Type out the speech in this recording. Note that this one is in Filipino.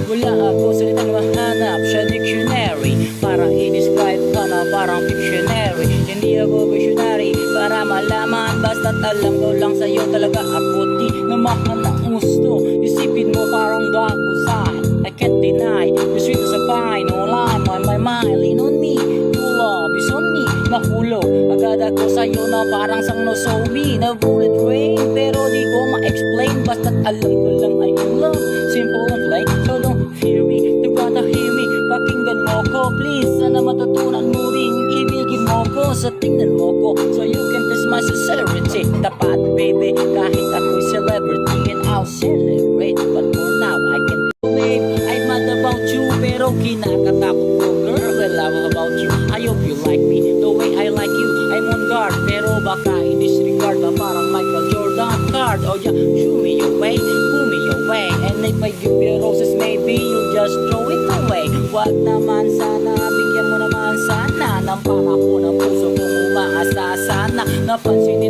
Wala ako salitang mahanap sa dictionary para i-describe ka na parang fictionary. Hindi ako visionary para malaman, basta't alam ko lang sa'yo talaga ako di namahan ng gusto. Isipin mo parang gago sa'kin, I can't deny. You're sweet as a pine, no lime on my mind. Lean on me, your love is on me. Nahulog agad ako sa'yo na parang sang nosobi na bullet rain, pero di ko ma-explain, basta't alam ko lang ay in love. Simple and plain, so don't fear me. You gotta hear me, pakinggan mo ko please. Sana matutunan mo rin, ibigin mo ko sa tingnan mo ko, so you can test my sincerity. Tapat baby, kahit ako'y celebrity, and I'll celebrate, but for now I can't believe I'm mad about you, pero kinakatakot ko girl, I love about you. I hope you like me the way I like you. I'm on guard, pero baka i-disregard ba parang Michael Jordan card. Oh yeah, show me your way, pull me your way, and if I give you roses maybe you'll just throw it away. Wag naman sana, bigyan mo naman sana ng panahon ng puso kong umaasa sana. Napansin